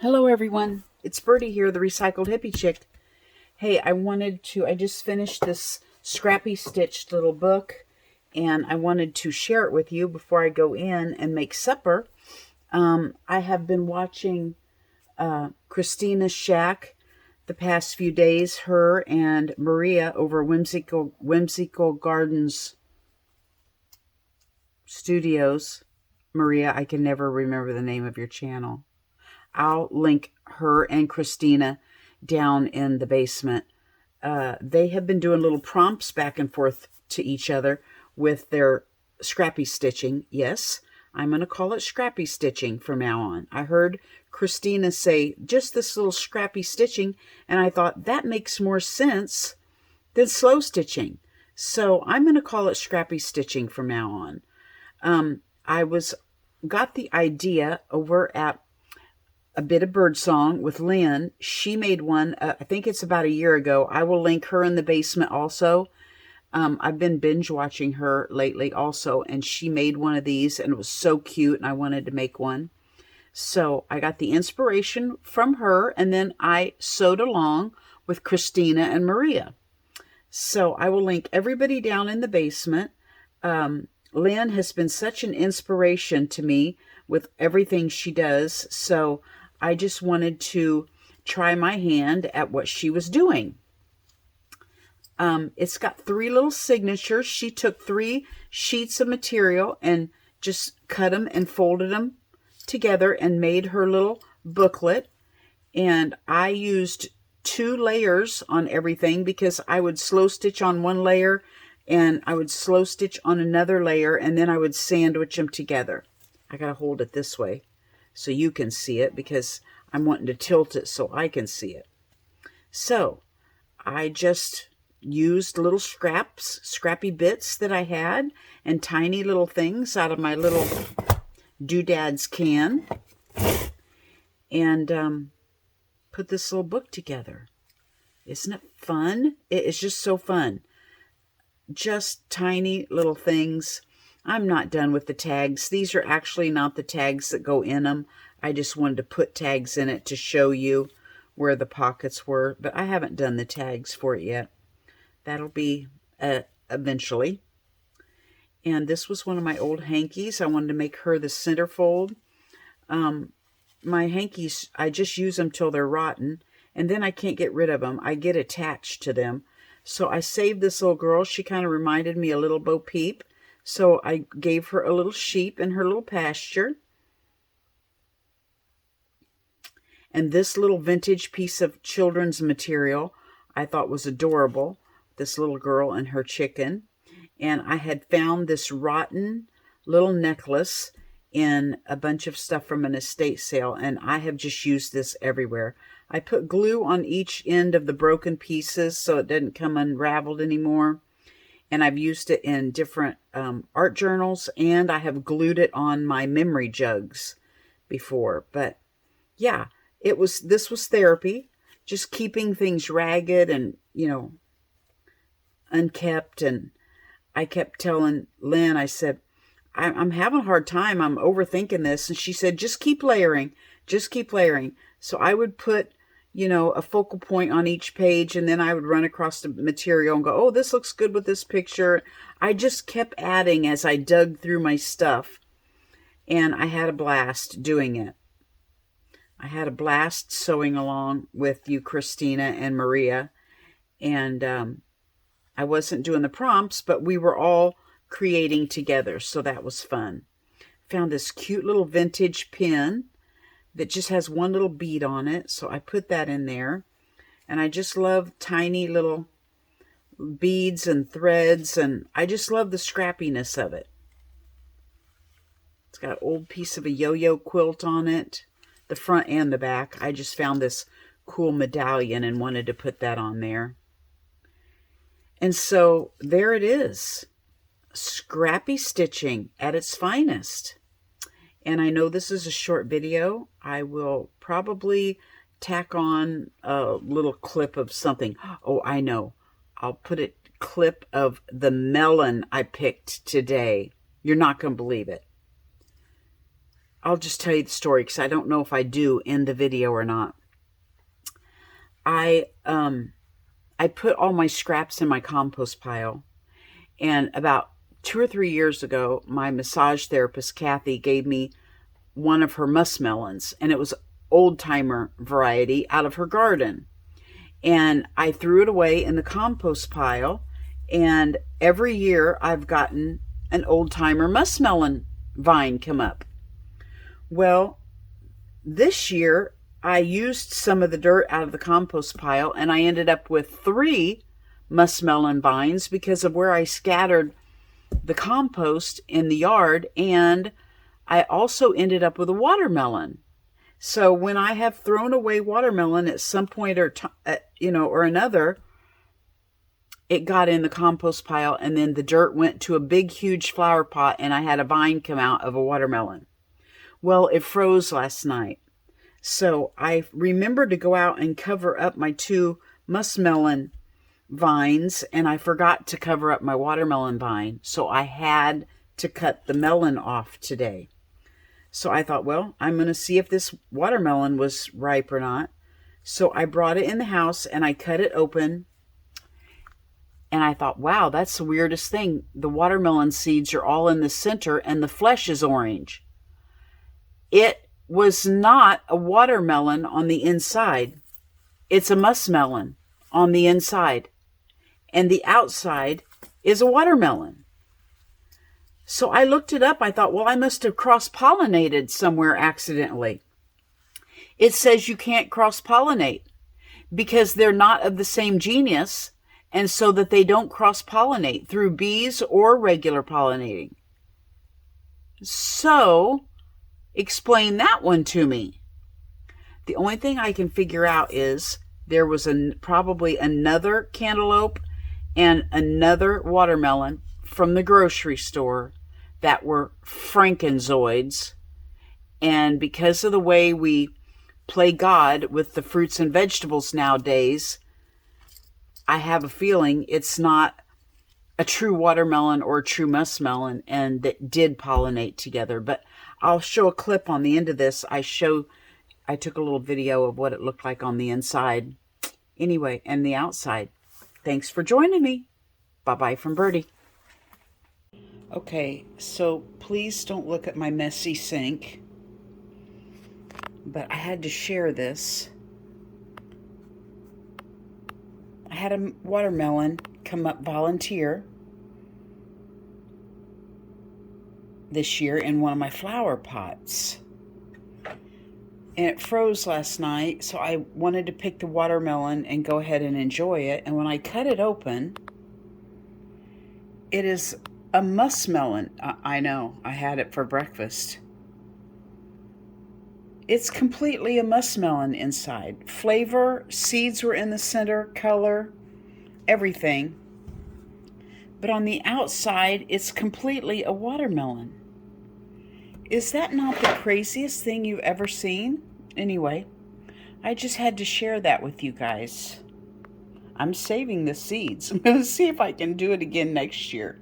Hello everyone, it's Birdie here, the Recycled Hippie Chick. Hey, I just finished this Scrappy Stitched little book, and I wanted to share it with you before I go in and make supper. I have been watching Christina's Shack the past few days, her and Maria over Whimsical Gardens Studios. Maria, I can never remember the name of your channel. I'll link her and Christina down in the basement. They have been doing little prompts back and forth to each other with their scrappy stitching. Yes, I'm going to call it scrappy stitching from now on. I heard Christina say just this little scrappy stitching, and I thought that makes more sense than slow stitching. So I'm going to call it scrappy stitching from now on. I got the idea over at A Bit of Birdsong with Lynn. She made one, I think it's about a year ago. I will link her in the basement also. I've been binge watching her lately also, and she made one of these, and it was so cute, and I wanted to make one. So I got the inspiration from her, and then I sewed along with Christina and Maria. So I will link everybody down in the basement. Lynn has been such an inspiration to me with everything she does. So I just wanted to try my hand at what she was doing. It's got 3 little signatures. She took 3 sheets of material and just cut them and folded them together and made her little booklet. And I used 2 layers on everything because I would slow stitch on one layer and I would slow stitch on another layer, and then I would sandwich them together. I gotta hold it this way so you can see it because I'm wanting to tilt it so I can see it. So I just used little scrappy bits that I had and tiny little things out of my little doodads can, and put this little book together. Isn't it fun? It is just so fun. Just tiny little things. I'm not done with the tags. These are actually not the tags that go in them. I just wanted to put tags in it to show you where the pockets were, but I haven't done the tags for it yet. That'll be eventually. And this was one of my old hankies. I wanted to make her the centerfold. My hankies, I just use them till they're rotten, and then I can't get rid of them. I get attached to them. So I saved this little girl. She kind of reminded me of Little Bo Peep. So I gave her a little sheep in her little pasture. And this little vintage piece of children's material I thought was adorable. This little girl and her chicken. And I had found this rotten little necklace in a bunch of stuff from an estate sale, and I have just used this everywhere. I put glue on each end of the broken pieces so it doesn't come unraveled anymore. And I've used it in different art journals, and I have glued it on my memory jugs before. But yeah, this was therapy, just keeping things ragged and, unkept. And I kept telling Lynn, I said, I'm having a hard time. I'm overthinking this. And she said, just keep layering. Just keep layering. So I would put, a focal point on each page, and then I would run across the material and go, oh, this looks good with this picture. I just kept adding as I dug through my stuff, and I had a blast doing it. I had a blast sewing along with you, Christina and Maria, and I wasn't doing the prompts, but we were all creating together, so that was fun. Found this cute little vintage pin that just has one little bead on it, so I put that in there. And I just love tiny little beads and threads, and I just love the scrappiness of it. It's got an old piece of a yo-yo quilt on it, the front and the back. I just found this cool medallion and wanted to put that on there. And so there it is. Scrappy stitching at its finest. And I know this is a short video. I will probably tack on a little clip of something. Oh, I know. I'll put a clip of the melon I picked today. You're not going to believe it. I'll just tell you the story because I don't know if I do end the video or not. I put all my scraps in my compost pile, and about 2 or 3 years ago, my massage therapist, Kathy, gave me one of her muskmelons, and it was old-timer variety out of her garden. And I threw it away in the compost pile, and every year I've gotten an old-timer muskmelon vine come up. Well, this year I used some of the dirt out of the compost pile, and I ended up with 3 muskmelon vines because of where I scattered the compost in the yard, and I also ended up with a watermelon. So when I have thrown away watermelon at some point or or another, it got in the compost pile, and then the dirt went to a big, huge flower pot, and I had a vine come out of a watermelon. Well, it froze last night. So I remembered to go out and cover up my 2 muskmelon vines, and I forgot to cover up my watermelon vine. So I had to cut the melon off today. So I thought, well, I'm going to see if this watermelon was ripe or not. So I brought it in the house and I cut it open. And I thought, wow, that's the weirdest thing. The watermelon seeds are all in the center and the flesh is orange. It was not a watermelon on the inside. It's a muskmelon on the inside. And the outside is a watermelon. So I looked it up. I thought, well, I must have cross-pollinated somewhere accidentally. It says you can't cross-pollinate because they're not of the same genus, and so that they don't cross-pollinate through bees or regular pollinating. So explain that one to me. The only thing I can figure out is there was probably another cantaloupe and another watermelon from the grocery store that were Frankenzoids. And because of the way we play God with the fruits and vegetables nowadays, I have a feeling it's not a true watermelon or a true muskmelon, and that did pollinate together. But I'll show a clip on the end of this. I took a little video of what it looked like on the inside. Anyway, and the outside. Thanks for joining me. Bye-bye from Birdie. Okay, so please don't look at my messy sink, but I had to share this. I had a watermelon come up volunteer this year in one of my flower pots. And it froze last night, so I wanted to pick the watermelon and go ahead and enjoy it. And when I cut it open, it is a muskmelon. I know, I had it for breakfast. It's completely a muskmelon inside. Flavor, seeds were in the center, color, everything. But on the outside, it's completely a watermelon. Is that not the craziest thing you've ever seen? Anyway, I just had to share that with you guys. I'm saving the seeds. I'm going to see if I can do it again next year.